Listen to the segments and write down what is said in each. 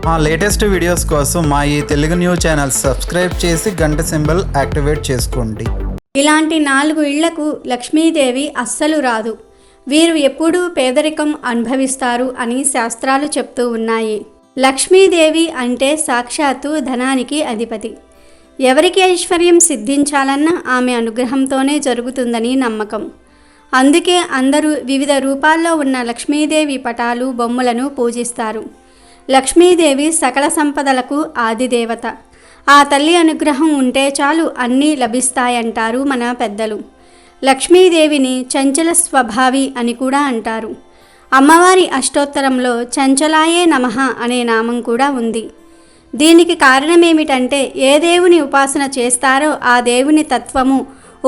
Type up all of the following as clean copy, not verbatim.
మా latest videos కోసం మా ఈ తెలుగు న్యూస్ ఛానల్ సబ్స్క్రైబ్ చేసి గంట సింబల్ యాక్టివేట్ చేసుకోండి. ఇలాంటి 4 ఇళ్లకు లక్ష్మీదేవి అస్సలు రాదు. వీరు ఎప్పుడూ పేదరికం అనుభవిస్తారు అని శాస్త్రాలు చెప్తూ ఉన్నాయి. లక్ష్మీదేవి అంటే సాక్షాత్తు ధనానికి అధిపతి. ఎవరికి ఐశ్వర్యం సిద్ధించాలన్నా ఆమె అనుగ్రహంతోనే జరుగుతుందని నమ్మకం. అందుకే అందరూ వివిధ రూపాల్లో ఉన్న లక్ష్మీదేవి పటాలు, బొమ్మలను పూజిస్తారు. లక్ష్మీదేవి సకల సంపదలకు ఆదిదేవత. ఆ తల్లి అనుగ్రహం ఉంటే చాలు అన్నీ లభిస్తాయంటారు మన పెద్దలు. లక్ష్మీదేవిని చంచల స్వభావి అని కూడా అంటారు. అమ్మవారి అష్టోత్తరంలో చంచలాయే నమః అనే నామం కూడా ఉంది. దీనికి కారణమేమిటంటే ఏ దేవుని ఉపాసన చేస్తారో ఆ దేవుని తత్వము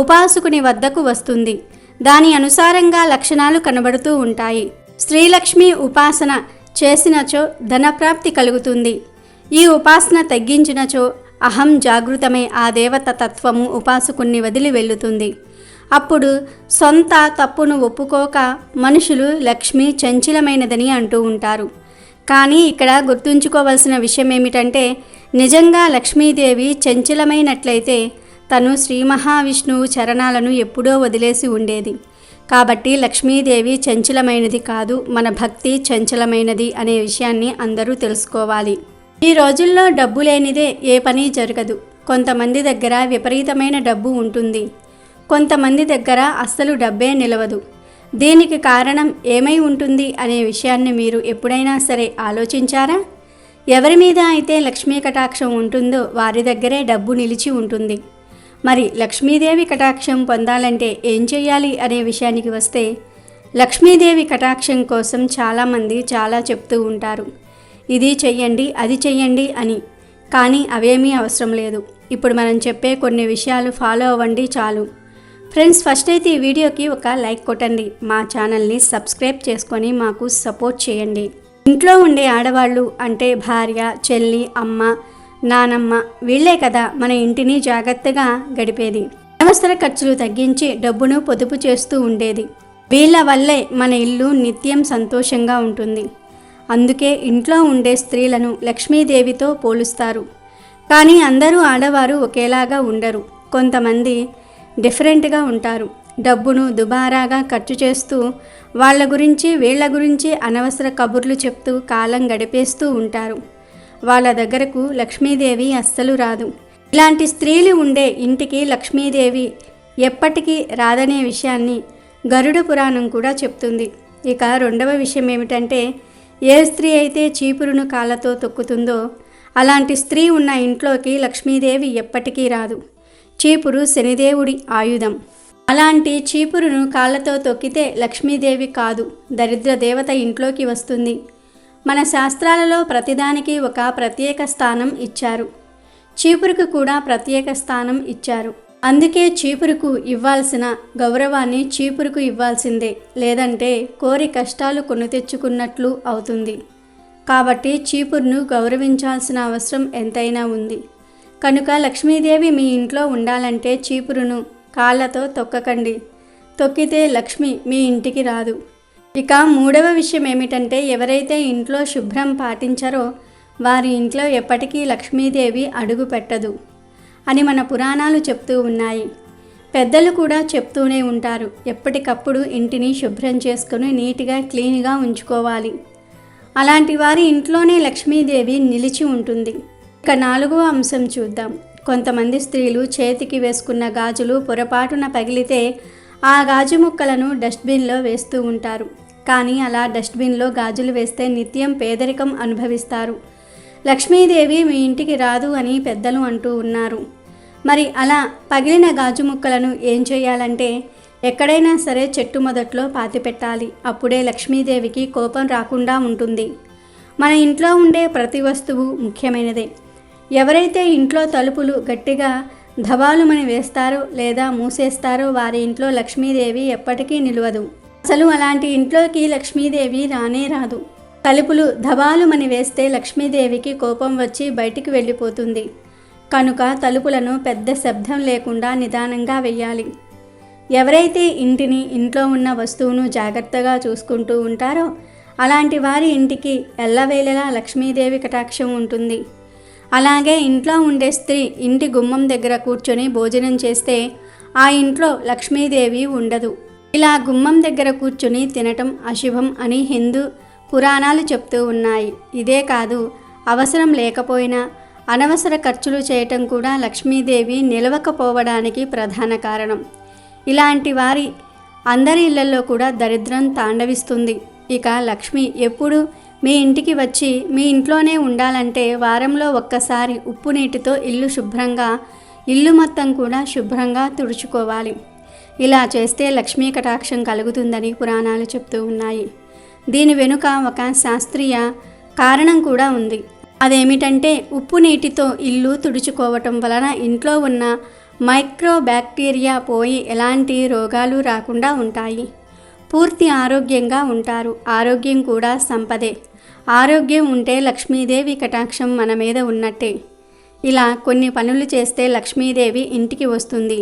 ఉపాసకుని వద్దకు వస్తుంది. దాని అనుసారంగా లక్షణాలు కనబడుతూ ఉంటాయి. శ్రీలక్ష్మి ఉపాసన చేసినచో ధనప్రాప్తి కలుగుతుంది. ఈ ఉపాసన తగ్గించినచో అహం జాగృతమై ఆ దేవత తత్వము ఉపాసకుణ్ణి వదిలి వెళ్ళుతుంది. అప్పుడు సొంత తప్పును ఒప్పుకోక మనుషులు లక్ష్మి చంచలమైనదని అంటూ ఉంటారు. కానీ ఇక్కడ గుర్తుంచుకోవలసిన విషయం ఏమిటంటే నిజంగా లక్ష్మీదేవి చంచలమైనట్లయితే తను శ్రీ మహావిష్ణువు చరణాలను ఎప్పుడో వదిలేసి ఉండేది. కాబట్టి లక్ష్మీదేవి చంచలమైనది కాదు, మన భక్తి చంచలమైనది అనే విషయాన్ని అందరూ తెలుసుకోవాలి. ఈ రోజుల్లో డబ్బు లేనిదే ఏ పని జరగదు. కొంతమంది దగ్గర విపరీతమైన డబ్బు ఉంటుంది, కొంతమంది దగ్గర అస్సలు డబ్బే నిలవదు. దీనికి కారణం ఏమై ఉంటుంది అనే విషయాన్ని మీరు ఎప్పుడైనా సరే ఆలోచించారా? ఎవరి మీద అయితే లక్ష్మీ కటాక్షం ఉంటుందో వారి దగ్గరే డబ్బు నిలిచి ఉంటుంది. మరి లక్ష్మీదేవి కటాక్షం పొందాలంటే ఏం చేయాలి అనే విషయానికి వస్తే లక్ష్మీదేవి కటాక్షం కోసం చాలామంది చాలా చెప్తూ ఉంటారు. ఇది చెయ్యండి, అది చెయ్యండి అని. కానీ అవేమీ అవసరం లేదు. ఇప్పుడు మనం చెప్పే కొన్ని విషయాలు ఫాలో అవ్వండి చాలు. ఫ్రెండ్స్, ఫస్ట్ అయితే ఈ వీడియోకి ఒక లైక్ కొట్టండి. మా ఛానల్ని సబ్స్క్రైబ్ చేసుకొని మాకు సపోర్ట్ చేయండి. ఇంట్లో ఉండే ఆడవాళ్ళు అంటే భార్య, చెల్లి, అమ్మ, నానమ్మ వీళ్లే కదా మన ఇంటిని జాగ్రత్తగా గడిపేది. అనవసర ఖర్చులు తగ్గించి డబ్బును పొదుపు చేస్తూ ఉండేది. వీళ్ళ వల్లే మన ఇల్లు నిత్యం సంతోషంగా ఉంటుంది. అందుకే ఇంట్లో ఉండే స్త్రీలను లక్ష్మీదేవితో పోలుస్తారు. కానీ అందరూ ఆడవారు ఒకేలాగా ఉండరు. కొంతమంది డిఫరెంట్గా ఉంటారు. డబ్బును దుబారాగా ఖర్చు చేస్తూ వాళ్ళ గురించి వీళ్ళ గురించి అనవసర కబుర్లు చెప్తూ కాలం గడిపేస్తూ ఉంటారు. వాళ్ళ దగ్గరకు లక్ష్మీదేవి అస్సలు రాదు. ఇలాంటి స్త్రీలు ఉండే ఇంటికి లక్ష్మీదేవి ఎప్పటికీ రాదనే విషయాన్ని గరుడ పురాణం కూడా చెప్తుంది. ఇక రెండవ విషయం ఏమిటంటే ఏ స్త్రీ అయితే చీపురును కాళ్ళతో తొక్కుతుందో అలాంటి స్త్రీ ఉన్న ఇంట్లోకి లక్ష్మీదేవి ఎప్పటికీ రాదు. చీపురు శనిదేవుడి ఆయుధం. అలాంటి చీపురును కాళ్ళతో తొక్కితే లక్ష్మీదేవి కాదు, దరిద్ర దేవత ఇంట్లోకి వస్తుంది. మన శాస్త్రాలలో ప్రతిదానికి ఒక ప్రత్యేక స్థానం ఇచ్చారు. చీపురుకు కూడా ప్రత్యేక స్థానం ఇచ్చారు. అందుకే చీపురుకు ఇవ్వాల్సిన గౌరవాన్ని చీపురుకు ఇవ్వాల్సిందే, లేదంటే కోరి కష్టాలు కొని తెచ్చుకున్నట్లు అవుతుంది. కాబట్టి చీపురును గౌరవించాల్సిన అవసరం ఎంతైనా ఉంది. కనుక లక్ష్మీదేవి మీ ఇంట్లో ఉండాలంటే చీపురును కాళ్ళతో తొక్కకండి. తొక్కితే లక్ష్మి మీ ఇంటికి రాదు. ఇక మూడవ విషయం ఏమిటంటే ఎవరైతే ఇంట్లో శుభ్రం పాటించారో వారి ఇంట్లో ఎప్పటికీ లక్ష్మీదేవి అడుగు పెట్టదు అని మన పురాణాలు చెప్తూ ఉన్నాయి. పెద్దలు కూడా చెప్తూనే ఉంటారు. ఎప్పటికప్పుడు ఇంటిని శుభ్రం చేసుకుని నీట్గా క్లీన్గా ఉంచుకోవాలి. అలాంటి వారి ఇంట్లోనే లక్ష్మీదేవి నిలిచి ఉంటుంది. ఇక 4వ అంశం చూద్దాం. కొంతమంది స్త్రీలు చేతికి వేసుకున్న గాజులు పొరపాటున పగిలితే ఆ గాజు ముక్కలను డస్ట్బిన్లో వేస్తూ ఉంటారు. కానీ అలా డస్ట్బిన్లో గాజులు వేస్తే నిత్యం పేదరికం అనుభవిస్తారు. లక్ష్మీదేవి మీ ఇంటికి రాదు అని పెద్దలు అంటూ ఉన్నారు. మరి అలా పగిలిన గాజు ముక్కలను ఏం చేయాలంటే ఎక్కడైనా సరే చెట్టు మొదట్లో పాతిపెట్టాలి. అప్పుడే లక్ష్మీదేవికి కోపం రాకుండా ఉంటుంది. మన ఇంట్లో ఉండే ప్రతి వస్తువు ముఖ్యమైనదే. ఎవరైతే ఇంట్లో తలుపులు గట్టిగా ధబాలుమని వేస్తారో లేదా మూసేస్తారో వారి ఇంట్లో లక్ష్మీదేవి ఎప్పటికీ నిలవదు. అసలు అలాంటి ఇంట్లోకి లక్ష్మీదేవి రానే రాదు. తలుపులు ధబాలుమని వేస్తే లక్ష్మీదేవికి కోపం వచ్చి బయటికి వెళ్ళిపోతుంది. కనుక తలుపులను పెద్ద శబ్దం లేకుండా నిదానంగా వేయాలి. ఎవరైతే ఇంటిని, ఇంట్లో ఉన్న వస్తువును జాగ్రత్తగా చూసుకుంటూ ఉంటారో అలాంటి వారి ఇంటికి ఎల్లవేళలా లక్ష్మీదేవి కటాక్షం ఉంటుంది. అలాగే ఇంట్లో ఉండే స్త్రీ ఇంటి గుమ్మం దగ్గర కూర్చొని భోజనం చేస్తే ఆ ఇంట్లో లక్ష్మీదేవి ఉండదు. ఇలా గుమ్మం దగ్గర కూర్చొని తినటం అశుభం అని హిందూ పురాణాలు చెప్తూ ఉన్నాయి. ఇదే కాదు, అవసరం లేకపోయినా అనవసర ఖర్చులు చేయటం కూడా లక్ష్మీదేవి నిలవకపోవడానికి ప్రధాన కారణం. ఇలాంటి వారి అందరి ఇళ్లలో కూడా దరిద్రం తాండవిస్తుంది. ఇక లక్ష్మి ఎప్పుడు మీ ఇంటికి వచ్చి మీ ఇంట్లోనే ఉండాలంటే వారంలో ఒక్కసారి ఉప్పు నీటితో ఇల్లు మొత్తం కూడా శుభ్రంగా తుడుచుకోవాలి. ఇలా చేస్తే లక్ష్మీ కటాక్షం కలుగుతుందని పురాణాలు చెప్తూ ఉన్నాయి. దీని వెనుక ఒక శాస్త్రీయ కారణం కూడా ఉంది. అదేమిటంటే ఉప్పు నీటితో ఇల్లు తుడుచుకోవటం వలన ఇంట్లో ఉన్న మైక్రో బ్యాక్టీరియా పోయి ఎలాంటి రోగాలు రాకుండా ఉంటాయి. పూర్తి ఆరోగ్యంగా ఉంటారు. ఆరోగ్యం కూడా సంపదే. ఆరోగ్యం ఉంటే లక్ష్మీదేవి కటాక్షం మన మీద ఉన్నట్టే. ఇలా కొన్ని పనులు చేస్తే లక్ష్మీదేవి ఇంటికి వస్తుంది.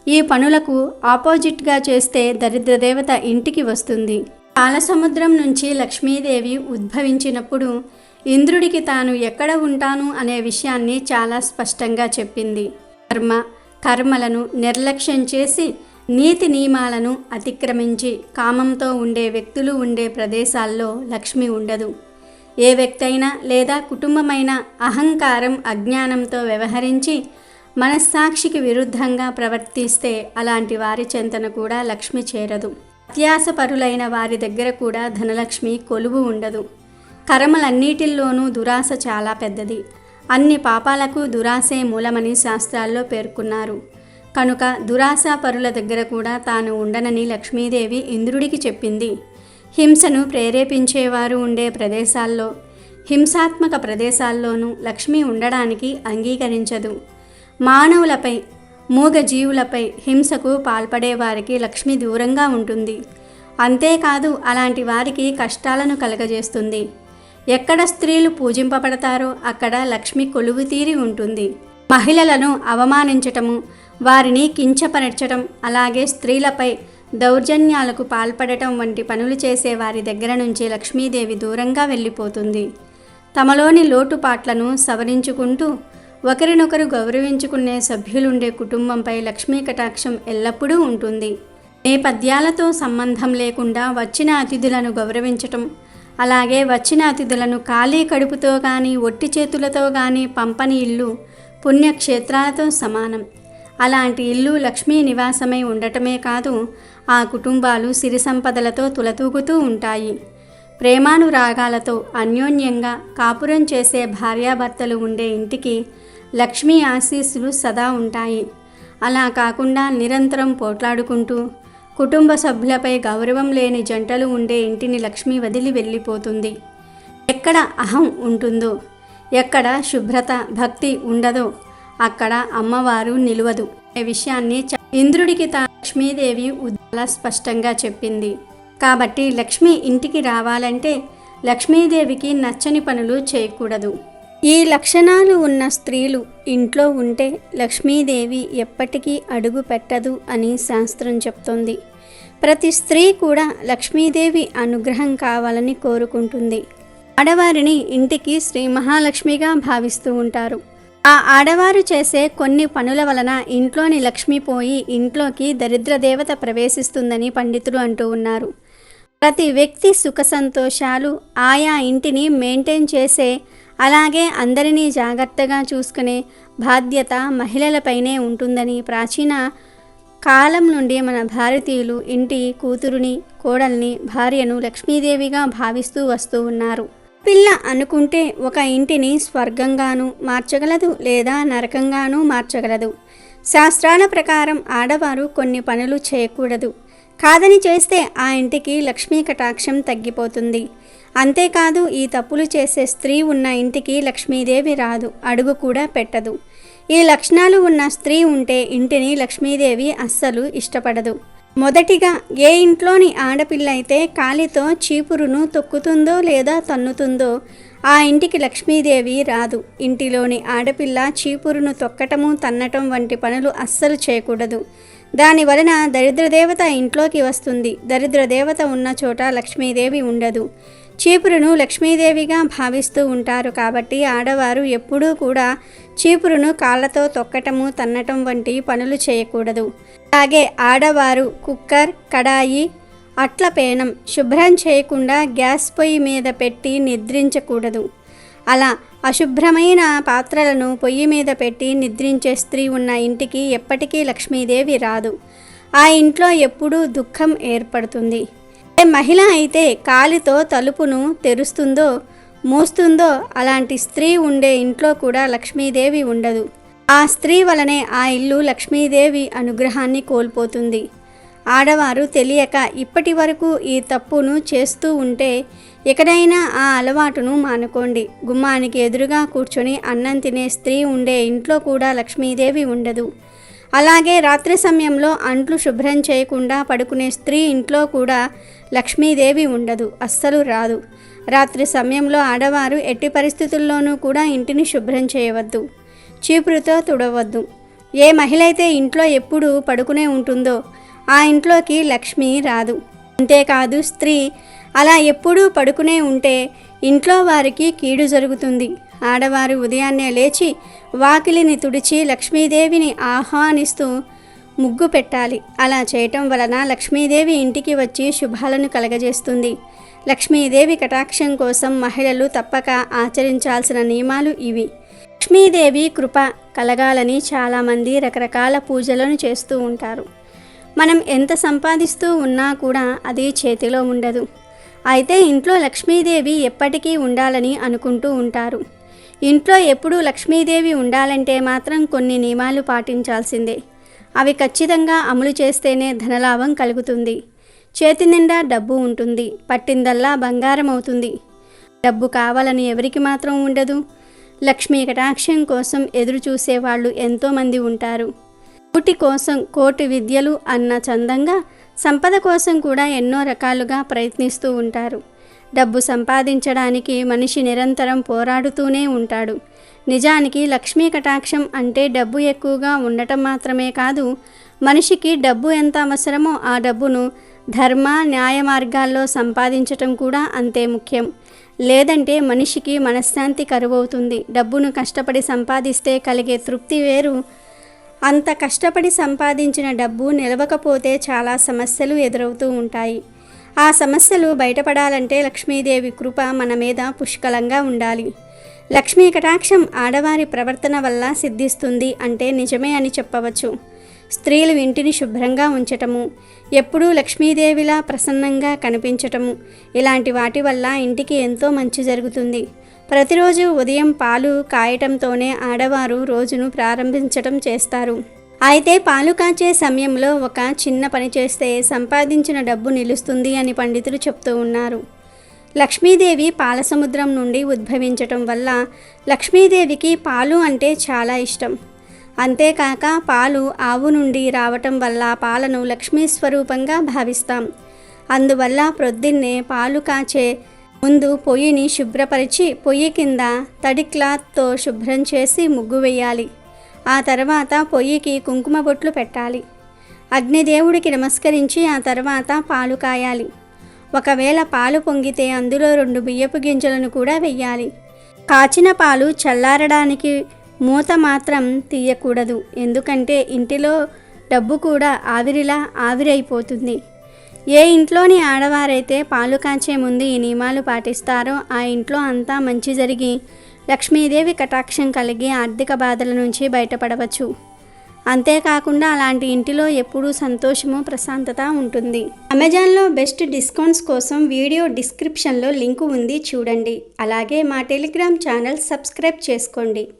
ఈ పనులకు ఆపోజిట్గా చేస్తే దరిద్రదేవత ఇంటికి వస్తుంది. పాలసముద్రం నుంచి లక్ష్మీదేవి ఉద్భవించినప్పుడు ఇంద్రుడికి తాను ఎక్కడ ఉంటాను అనే విషయాన్ని చాలా స్పష్టంగా చెప్పింది. కర్మలను నిర్లక్ష్యం చేసి నీతి నియమాలను అతిక్రమించి కామంతో ఉండే వ్యక్తులు ఉండే ప్రదేశాల్లో లక్ష్మి ఉండదు. ఏ వ్యక్తి అయినా లేదా కుటుంబమైనా అహంకారం అజ్ఞానంతో వ్యవహరించి మనస్సాక్షికి విరుద్ధంగా ప్రవర్తిస్తే అలాంటి వారి చెంతన కూడా లక్ష్మి చేరదు. అత్యాసపరులైన వారి దగ్గర కూడా ధనలక్ష్మి కొలువు ఉండదు. కర్మలన్నిటిల్లోనూ దురాశ చాలా పెద్దది. అన్ని పాపాలకు దురాశే మూలమని శాస్త్రాల్లో పేర్కొన్నారు. కనుక దురాశాపరుల దగ్గర కూడా తాను ఉండనని లక్ష్మీదేవి ఇంద్రుడికి చెప్పింది. హింసను ప్రేరేపించేవారు ఉండే ప్రదేశాల్లో, హింసాత్మక ప్రదేశాల్లోనూ లక్ష్మి ఉండడానికి అంగీకరించదు. మానవులపై, మూగ జీవులపై హింసకు పాల్పడేవారికి లక్ష్మి దూరంగా ఉంటుంది. అంతేకాదు అలాంటి వారికి కష్టాలను కలగజేస్తుంది. ఎక్కడ స్త్రీలు పూజింపబడతారో అక్కడ లక్ష్మి కొలువు తీరి ఉంటుంది. మహిళలను అవమానించటము, వారిని కించపరచడం, అలాగే స్త్రీలపై దౌర్జన్యాలకు పాల్పడటం వంటి పనులు చేసే వారి దగ్గర నుంచి లక్ష్మీదేవి దూరంగా వెళ్ళిపోతుంది. తమలోని లోటుపాట్లను సవరించుకుంటూ ఒకరినొకరు గౌరవించుకునే సభ్యులుండే కుటుంబంపై లక్ష్మీ కటాక్షం ఎల్లప్పుడూ ఉంటుంది. నేపథ్యాలతో సంబంధం లేకుండా వచ్చిన అతిథులను గౌరవించటం, అలాగే వచ్చిన అతిథులను ఖాళీ కడుపుతో కానీ ఒట్టి చేతులతో కానీ పంపని ఇల్లు పుణ్యక్షేత్రాలతో సమానం. అలాంటి ఇల్లు లక్ష్మీ నివాసమై ఉండటమే కాదు, ఆ కుటుంబాలు సిరి సంపదలతో తులతూగుతూ ఉంటాయి. ప్రేమానురాగాలతో అన్యోన్యంగా కాపురం చేసే భార్యాభర్తలు ఉండే ఇంటికి లక్ష్మీ ఆశీస్సులు సదా ఉంటాయి. అలా కాకుండా నిరంతరం పోట్లాడుకుంటూ కుటుంబ సభ్యులపై గౌరవం లేని జంటలు ఉండే ఇంటిని లక్ష్మి వదిలి వెళ్ళిపోతుంది. ఎక్కడ అహం ఉంటుందో, ఎక్కడ శుభ్రత భక్తి ఉండదో అక్కడ అమ్మవారు నిలువదు అనే విషయాన్ని ఇంద్రుడికి లక్ష్మీదేవి చాలా స్పష్టంగా చెప్పింది. కాబట్టి లక్ష్మి ఇంటికి రావాలంటే లక్ష్మీదేవికి నచ్చని పనులు చేయకూడదు. ఈ లక్షణాలు ఉన్న స్త్రీలు ఇంట్లో ఉంటే లక్ష్మీదేవి ఎప్పటికీ అడుగు పెట్టదు అని శాస్త్రం చెప్తోంది. ప్రతి స్త్రీ కూడా లక్ష్మీదేవి అనుగ్రహం కావాలని కోరుకుంటుంది. ఆడవారిని ఇంటికి శ్రీ మహాలక్ష్మిగా భావిస్తూ ఉంటారు. ఆ ఆడవారు చేసే కొన్ని పనుల వలన ఇంట్లోని లక్ష్మి పోయి ఇంట్లోకి దరిద్ర దేవత ప్రవేశిస్తుందని పండితులు అంటూ ఉన్నారు. ప్రతి వ్యక్తి సుఖ సంతోషాలు ఆయా ఇంటిని మెయింటైన్ చేసే, అలాగే అందరినీ జాగ్రత్తగా చూసుకునే బాధ్యత మహిళలపైనే ఉంటుందని ప్రాచీన కాలం నుండి మన భారతీయులు ఇంటి కూతురుని, కోడల్ని, భార్యను లక్ష్మీదేవిగా భావిస్తూ వస్తూ ఉన్నారు. పిల్ల అనుకుంటే ఒక ఇంటిని స్వర్గంగానూ మార్చగలదు, లేదా నరకంగానూ మార్చగలదు. శాస్త్రాల ప్రకారం ఆడవారు కొన్ని పనులు చేయకూడదు. కాదని చేస్తే ఆ ఇంటికి లక్ష్మీ కటాక్షం తగ్గిపోతుంది. అంతేకాదు ఈ తప్పులు చేసే స్త్రీ ఉన్న ఇంటికి లక్ష్మీదేవి రాదు, అడుగు కూడా పెట్టదు. ఈ లక్షణాలు ఉన్న స్త్రీ ఉంటే ఇంటిని లక్ష్మీదేవి అస్సలు ఇష్టపడదు. మొదటిగా, ఏ ఇంట్లోని ఆడపిల్ల అయితే కాలితో చీపురును తొక్కుతుందో లేదా తన్నుతుందో ఆ ఇంటికి లక్ష్మీదేవి రాదు. ఇంటిలోని ఆడపిల్ల చీపురును తొక్కటము, తన్నటం వంటి పనులు అస్సలు చేయకూడదు. దాని వలన దరిద్రదేవత ఇంట్లోకి వస్తుంది. దరిద్రదేవత ఉన్న చోట లక్ష్మీదేవి ఉండదు. చీపురును లక్ష్మీదేవిగా భావిస్తూ ఉంటారు కాబట్టి ఆడవారు ఎప్పుడూ కూడా చీపురును కాళ్ళతో తొక్కటము తన్నటం వంటి పనులు చేయకూడదు. అలాగే ఆడవారు కుక్కర్, కడాయి, అట్ల పేనం శుభ్రం చేయకుండా గ్యాస్ పొయ్యి మీద పెట్టి నిద్రించకూడదు. అలా అశుభ్రమైన పాత్రలను పొయ్యి మీద పెట్టి నిద్రించే స్త్రీ ఉన్న ఇంటికి ఎప్పటికీ లక్ష్మీదేవి రాదు. ఆ ఇంట్లో ఎప్పుడూ దుఃఖం ఏర్పడుతుంది. మహిళ అయితే కాలితో తలుపును తెరుస్తుందో మూస్తుందో అలాంటి స్త్రీ ఉండే ఇంట్లో కూడా లక్ష్మీదేవి ఉండదు. ఆ స్త్రీ వలనే ఆ ఇల్లు లక్ష్మీదేవి అనుగ్రహాన్ని కోల్పోతుంది. ఆడవారు తెలియక ఇప్పటి వరకు ఈ తప్పును చేస్తూ ఉంటే ఎక్కడైనా ఆ అలవాటును మానుకోండి. గుమ్మానికి ఎదురుగా కూర్చొని అన్నం తినే స్త్రీ ఉండే ఇంట్లో కూడా లక్ష్మీదేవి ఉండదు. అలాగే రాత్రి సమయంలో అంట్లు శుభ్రం చేయకుండా పడుకునే స్త్రీ ఇంట్లో కూడా లక్ష్మీదేవి ఉండదు, అస్సలు రాదు. రాత్రి సమయంలో ఆడవారు ఎట్టి పరిస్థితుల్లోనూ కూడా ఇంటిని శుభ్రం చేయవద్దు, చీపురుతో తుడవద్దు. ఏ మహిళ అయితే ఇంట్లో ఎప్పుడు పడుకునే ఉంటుందో ఆ ఇంట్లోకి లక్ష్మి రాదు. అంతేకాదు స్త్రీ అలా ఎప్పుడూ పడుకునే ఉంటే ఇంట్లో వారికి కీడు జరుగుతుంది. ఆడవారు ఉదయాన్నే లేచి వాకిలిని తుడిచి లక్ష్మీదేవిని ఆహ్వానిస్తూ ముగ్గు పెట్టాలి. అలా చేయటం వలన లక్ష్మీదేవి ఇంటికి వచ్చి శుభాలను కలగజేస్తుంది. లక్ష్మీదేవి కటాక్షం కోసం మహిళలు తప్పక ఆచరించాల్సిన నియమాలు ఇవి. లక్ష్మీదేవి కృప కలగాలని చాలామంది రకరకాల పూజలను చేస్తూ ఉంటారు. మనం ఎంత సంపాదిస్తూ ఉన్నా కూడా అది చేతిలో ఉండదు. అయితే ఇంట్లో లక్ష్మీదేవి ఎప్పటికీ ఉండాలని అనుకుంటూ ఉంటారు. ఇంట్లో ఎప్పుడూ లక్ష్మీదేవి ఉండాలంటే మాత్రం కొన్ని నియమాలు పాటించాల్సిందే. అవి ఖచ్చితంగా అమలు చేస్తేనే ధనలాభం కలుగుతుంది. చేతి నిండా డబ్బు ఉంటుంది, పట్టిందల్లా బంగారం అవుతుంది. డబ్బు కావాలని ఎవరికి మాత్రం ఉండదు. లక్ష్మీ కటాక్షం కోసం ఎదురు చూసేవాళ్ళు ఎంతోమంది ఉంటారు. కూటి కోసం కోటి విద్యలు అన్న చందంగా సంపద కోసం కూడా ఎన్నో రకాలుగా ప్రయత్నిస్తూ ఉంటారు. డబ్బు సంపాదించడానికి మనిషి నిరంతరం పోరాడుతూనే ఉంటాడు. నిజానికి లక్ష్మీ కటాక్షం అంటే డబ్బు ఎక్కువగా ఉండటం మాత్రమే కాదు, మనిషికి డబ్బు ఎంత అవసరమో ఆ డబ్బును ధర్మ న్యాయ మార్గాల్లో సంపాదించటం కూడా అంతే ముఖ్యం. లేదంటే మనిషికి మనశ్శాంతి కరువవుతుంది. డబ్బును కష్టపడి సంపాదిస్తే కలిగే తృప్తి వేరు. అంత కష్టపడి సంపాదించిన డబ్బు నిలవకపోతే చాలా సమస్యలు ఎదురవుతూ ఉంటాయి. ఆ సమస్యలు బయటపడాలంటే లక్ష్మీదేవి కృప మన మీద పుష్కలంగా ఉండాలి. లక్ష్మీ కటాక్షం ఆడవారి ప్రవర్తన వల్ల సిద్ధిస్తుంది అంటే నిజమే అని చెప్పవచ్చు. స్త్రీలు ఇంటిని శుభ్రంగా ఉంచటము, ఎప్పుడూ లక్ష్మీదేవిలా ప్రసన్నంగా కనిపించటము, ఇలాంటి వాటి వల్ల ఇంటికి ఎంతో మంచి జరుగుతుంది. ప్రతిరోజు ఉదయం పాలు కాయటంతోనే ఆడవారు రోజును ప్రారంభించటం చేస్తారు. అయితే పాలు కాచే సమయంలో ఒక చిన్న పని చేస్తే సంపాదించిన డబ్బు నిలుస్తుంది అని పండితులు చెప్తూ ఉన్నారు. లక్ష్మీదేవి పాల సముద్రం నుండి ఉద్భవించటం వల్ల లక్ష్మీదేవికి పాలు అంటే చాలా ఇష్టం. అంతేకాక పాలు ఆవు నుండి రావటం వల్ల పాలను లక్ష్మీ స్వరూపంగా భావిస్తాం. అందువల్ల ప్రొద్దున్నే పాలు కాచే ముందు పొయ్యిని శుభ్రపరిచి పొయ్యి కింద తడి క్లాత్తో శుభ్రం చేసి ముగ్గు వేయాలి. ఆ తర్వాత పొయ్యికి కుంకుమ బొట్లు పెట్టాలి. అగ్నిదేవుడికి నమస్కరించి ఆ తర్వాత పాలు కాయాలి. ఒకవేళ పాలు పొంగితే అందులో 2 బియ్యపు గింజలను కూడా వెయ్యాలి. కాచిన పాలు చల్లారడానికి మూత మాత్రం తీయకూడదు. ఎందుకంటే ఇంటిలో డబ్బు కూడా ఆవిరిలా ఆవిరైపోతుంది. ఏ ఇంట్లోని ఆడవారైతే పాలు కాచే ముందు ఈ నియమాలు పాటిస్తారో ఆ ఇంట్లో అంతా మంచి జరిగి లక్ష్మీదేవి కటాక్షం కలిగి ఆర్థిక బాధల నుంచి బయటపడవచ్చు. అంతేకాకుండా అలాంటి ఇంటిలో ఎప్పుడూ సంతోషము, ప్రశాంతత ఉంటుంది. అమెజాన్లో బెస్ట్ డిస్కౌంట్స్ కోసం వీడియో డిస్క్రిప్షన్లో లింకు ఉంది, చూడండి. అలాగే మా టెలిగ్రామ్ ఛానల్ సబ్స్క్రైబ్ చేసుకోండి.